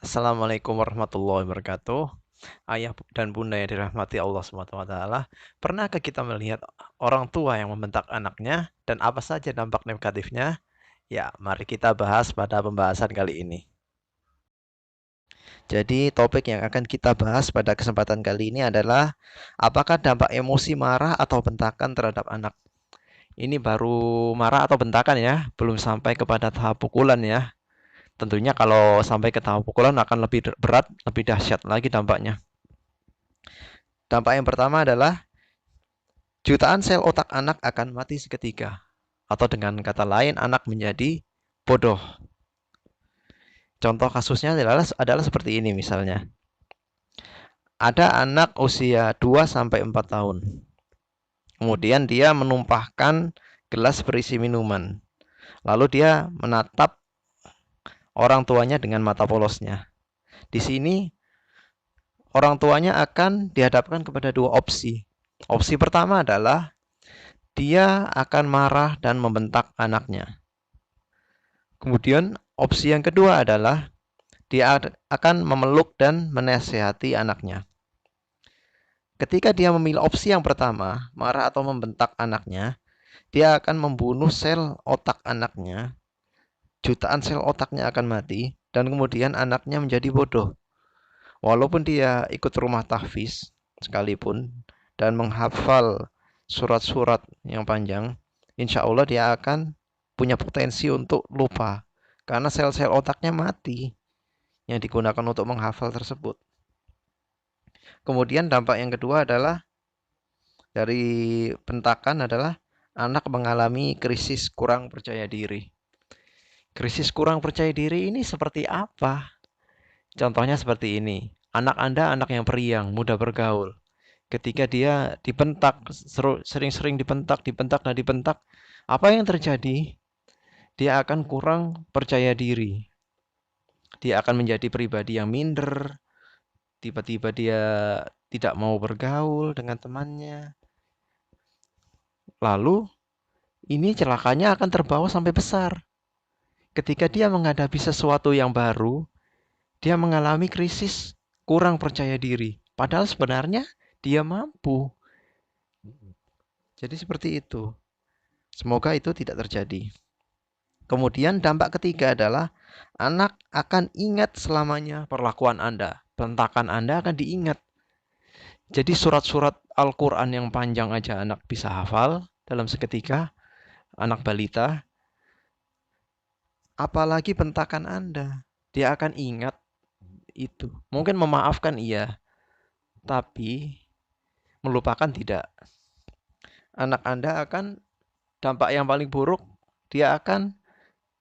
Assalamualaikum warahmatullahi wabarakatuh. Ayah dan bunda yang dirahmati Allah Subhanahu wa taala, pernahkah kita melihat orang tua yang membentak anaknya dan apa saja dampak negatifnya? Ya, mari kita bahas pada pembahasan kali ini. Jadi, topik yang akan kita bahas pada kesempatan kali ini adalah apakah dampak emosi marah atau bentakan terhadap anak. Ini baru marah atau bentakan ya, belum sampai kepada tahap pukulan ya. Tentunya kalau sampai ke tahap pukulan akan lebih berat, lebih dahsyat lagi dampaknya. Dampak yang pertama adalah jutaan sel otak anak akan mati seketika. Atau dengan kata lain, anak menjadi bodoh. Contoh kasusnya adalah seperti ini misalnya. Ada anak usia 2 sampai 4 tahun. Kemudian dia menumpahkan gelas berisi minuman. Lalu dia menatap orang tuanya dengan mata polosnya. Di sini orang tuanya akan dihadapkan kepada dua opsi. Opsi pertama adalah dia akan marah dan membentak anaknya. Kemudian opsi yang kedua adalah dia akan memeluk dan menasehati anaknya. Ketika dia memilih opsi yang pertama, marah atau membentak anaknya, dia akan membunuh sel otak anaknya. Jutaan sel otaknya akan mati dan kemudian anaknya menjadi bodoh. Walaupun dia ikut rumah tahfiz sekalipun dan menghafal surat-surat yang panjang, insya Allah dia akan punya potensi untuk lupa karena sel-sel otaknya mati yang digunakan untuk menghafal tersebut. Kemudian dampak yang kedua adalah dari bentakan adalah anak mengalami krisis kurang percaya diri. Krisis kurang percaya diri ini seperti apa? Contohnya seperti ini. Anak Anda anak yang periang, mudah bergaul. Ketika dia dibentak, sering-sering dibentak, dan dibentak, apa yang terjadi? Dia akan kurang percaya diri. Dia akan menjadi pribadi yang minder. Tiba-tiba dia tidak mau bergaul dengan temannya. Lalu, ini celakanya akan terbawa sampai besar. Ketika dia menghadapi sesuatu yang baru, dia mengalami krisis kurang percaya diri. Padahal sebenarnya dia mampu. Jadi seperti itu. Semoga itu tidak terjadi. Kemudian dampak ketiga adalah anak akan ingat selamanya perlakuan Anda. Bentakan Anda akan diingat. Jadi surat-surat Al-Quran yang panjang aja anak bisa hafal dalam seketika, anak balita. Apalagi bentakan Anda. Dia akan ingat itu. Mungkin memaafkan iya, tapi melupakan tidak. Anak Anda akan dampak yang paling buruk, dia akan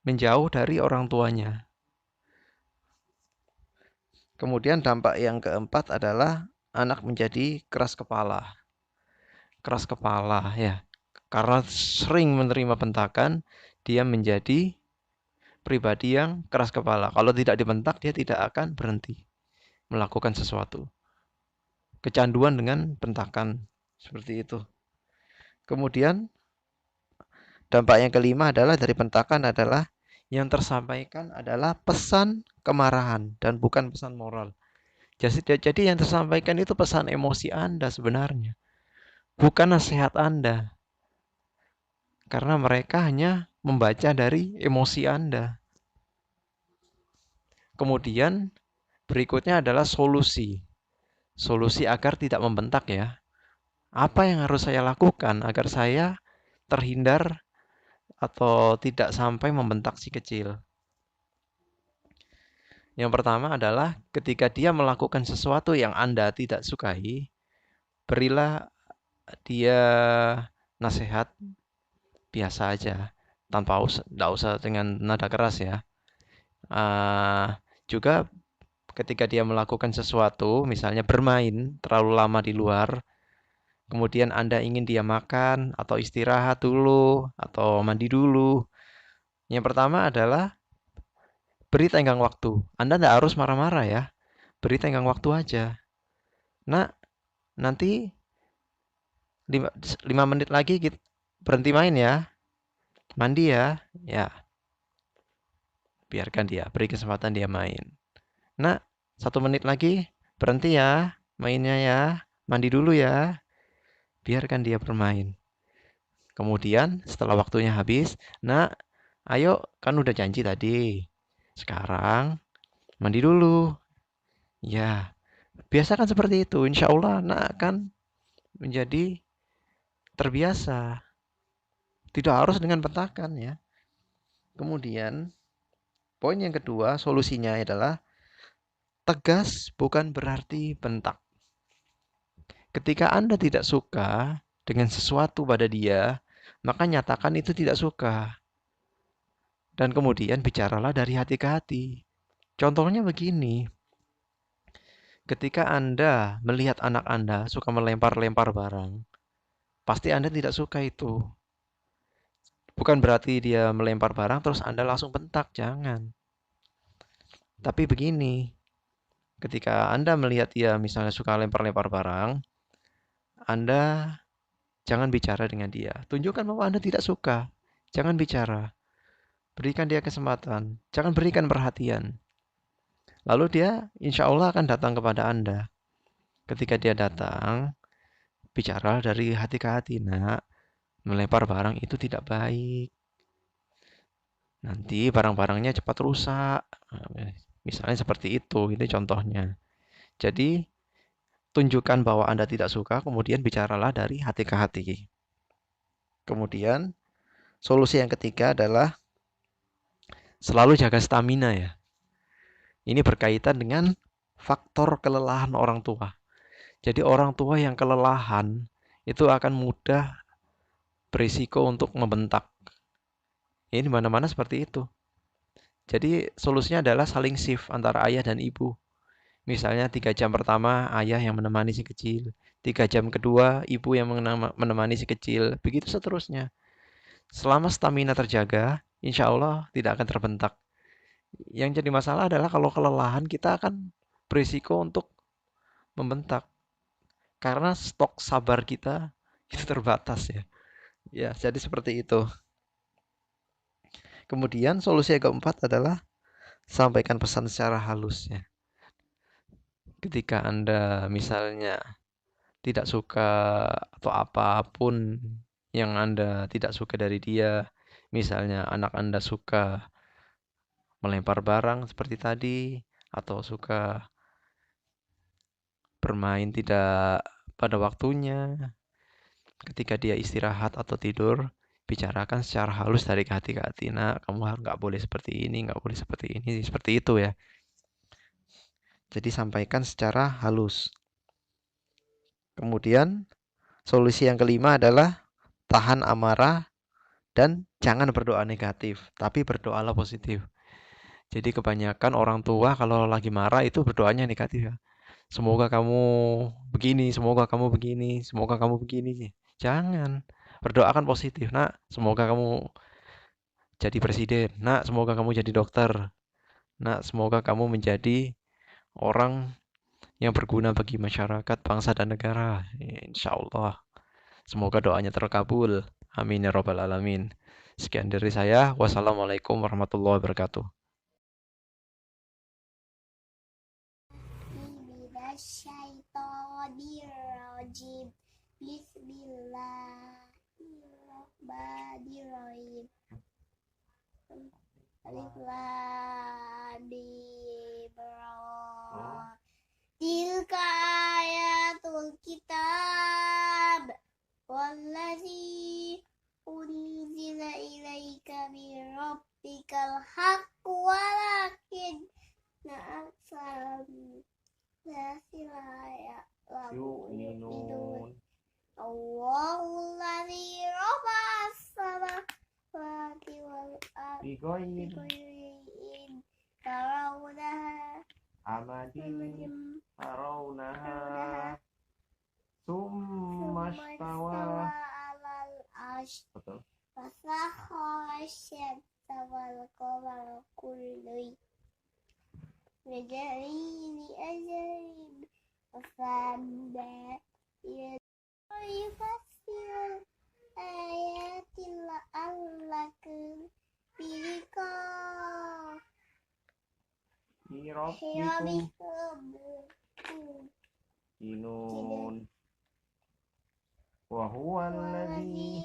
menjauh dari orang tuanya. Kemudian dampak yang keempat adalah anak menjadi keras kepala. Keras kepala ya. Karena sering menerima bentakan, dia menjadi pribadi yang keras kepala. Kalau tidak dibentak, dia tidak akan berhenti melakukan sesuatu. Kecanduan dengan bentakan seperti itu. Kemudian dampak yang kelima adalah dari bentakan adalah yang tersampaikan adalah pesan kemarahan dan bukan pesan moral. Jadi yang tersampaikan itu pesan emosi Anda sebenarnya, bukan nasihat Anda. Karena mereka hanya membaca dari emosi Anda. Kemudian berikutnya adalah solusi. Solusi agar tidak membentak ya. Apa yang harus saya lakukan agar saya terhindar atau tidak sampai membentak si kecil? Yang pertama adalah ketika dia melakukan sesuatu yang Anda tidak sukai, berilah dia nasihat biasa aja, tidak usah dengan nada keras ya. Juga ketika dia melakukan sesuatu, misalnya bermain terlalu lama di luar, kemudian Anda ingin dia makan atau istirahat dulu atau mandi dulu. Yang pertama adalah beri tenggang waktu. Anda tidak harus marah-marah ya, beri tenggang waktu aja. Nah, nanti 5 menit lagi kita berhenti main ya, mandi ya, ya biarkan dia, beri kesempatan dia main. Nak, 1 menit lagi berhenti ya mainnya ya, mandi dulu ya. Biarkan dia bermain. Kemudian setelah waktunya habis, nak, ayo kan udah janji tadi. Sekarang mandi dulu. Ya, biasakan seperti itu. Insya Allah nak akan menjadi terbiasa. Tidak harus dengan bentakan ya. Kemudian poin yang kedua, solusinya adalah tegas bukan berarti bentak. Ketika Anda tidak suka dengan sesuatu pada dia, maka nyatakan itu tidak suka. Dan kemudian bicaralah dari hati ke hati. Contohnya begini, ketika Anda melihat anak Anda suka melempar-lempar barang, pasti Anda tidak suka itu. Bukan berarti dia melempar barang terus Anda langsung bentak, jangan. Tapi begini, ketika Anda melihat dia misalnya suka lempar-lempar barang, Anda jangan bicara dengan dia. Tunjukkan bahwa Anda tidak suka. Jangan bicara. Berikan dia kesempatan. Jangan berikan perhatian. Lalu dia insya Allah akan datang kepada Anda. Ketika dia datang, bicara dari hati ke hati. Nak, melempar barang itu tidak baik. Nanti barang-barangnya cepat rusak. Misalnya seperti itu contohnya. Jadi, tunjukkan bahwa Anda tidak suka, kemudian bicaralah dari hati ke hati. Kemudian, solusi yang ketiga adalah selalu jaga stamina ya. Ini berkaitan dengan faktor kelelahan orang tua. Jadi orang tua yang kelelahan itu akan mudah berisiko untuk membentak. Ini mana-mana seperti itu. Jadi solusinya adalah saling shift antara ayah dan ibu. Misalnya 3 jam pertama ayah yang menemani si kecil. 3 jam kedua ibu yang menemani si kecil. Begitu seterusnya. Selama stamina terjaga, insya Allah tidak akan terbentak. Yang jadi masalah adalah kalau kelelahan kita akan berisiko untuk membentak. Karena stok sabar kita itu terbatas ya. Ya, jadi seperti itu. Kemudian solusi yang keempat adalah sampaikan pesan secara halus ya. Ketika Anda misalnya tidak suka atau apapun yang Anda tidak suka dari dia, misalnya anak Anda suka melempar barang seperti tadi, atau suka bermain tidak pada waktunya, ketika dia istirahat atau tidur, bicarakan secara halus dari hati ke hati. Nah, kamu nggak boleh seperti ini, nggak boleh seperti ini, seperti itu ya. Jadi sampaikan secara halus. Kemudian solusi yang kelima adalah tahan amarah dan jangan berdoa negatif, tapi berdoalah positif. Jadi kebanyakan orang tua kalau lagi marah itu berdoanya negatif ya. Semoga kamu begini, semoga kamu begini, semoga kamu begini. Jangan. Berdoakan positif, nak. Semoga kamu jadi presiden. Nak, semoga kamu jadi dokter. Nak, semoga kamu menjadi orang yang berguna bagi masyarakat, bangsa, dan negara. Insya Allah. Semoga doanya terkabul. Amin ya robbal alamin. Sekian dari saya. Wassalamualaikum warahmatullahi wabarakatuh. Bismillahirrahmanirrahim. Alif lam mim ra. Tilka ayatul kitab wallazi unzila ilaika min rabbikal haqq walakin aksar nasi la yu'minun. Allahu ladzi rafa'as samawati wal ardi bighairin tarawunaha amadin tarawunaha summa istawa alal arsh. Betul. Fasakhara asy-syamsa wal qamara kullun yajri li ajalin musamma yufassirul ayati la'allakum biliqa'i Fi Rabbikum rabbikum kinun. Wa huwa alladhi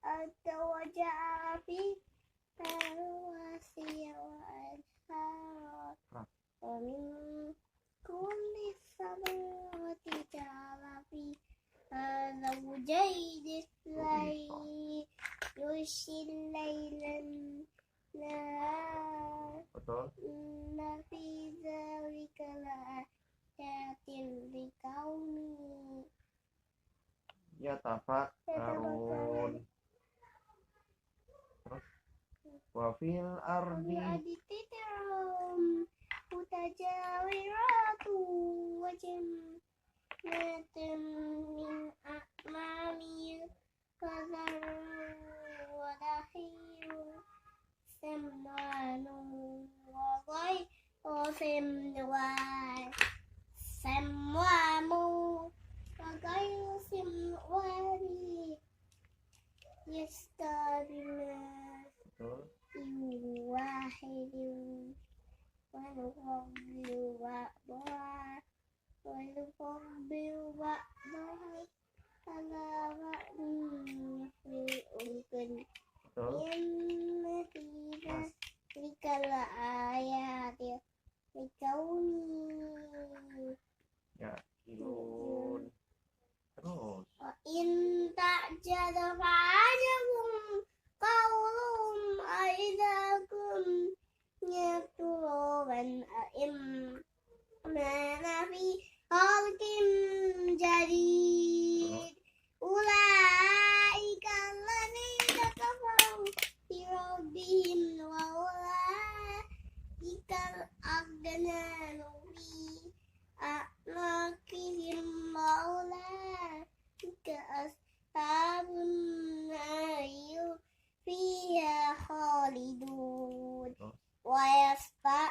بدل وجعل فيها رواسي وأنهارا ومن كل الثمرات جعل فيها زوجين اثنين يغشي الليل النهار betul إن في ذلك لآيات لقوم yatafakkarun. Terus wa fil ardi أدتهم متجاورات وجنات من أكمام كذر ونخيل سمان وغير سموان وغير سموان يستوي betul واحد ونفضل بعضها على بعض في الأمكن betul إن في ذلك لآيات لقوم yaqilun. Terus وإن تعجل فعجب قولهم أإذا كنا ترابا أإنا في خلق جديد أولئك الذين كفروا بربهم وأولئك الأغلال في أعناقهم وأولئك أصحاب النار فيها خالدون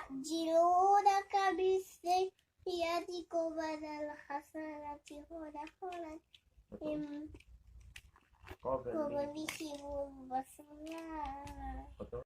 ويستعجلونك بالسيئة قبل الحسنة ولقد من qabli قبلهم الرسل betul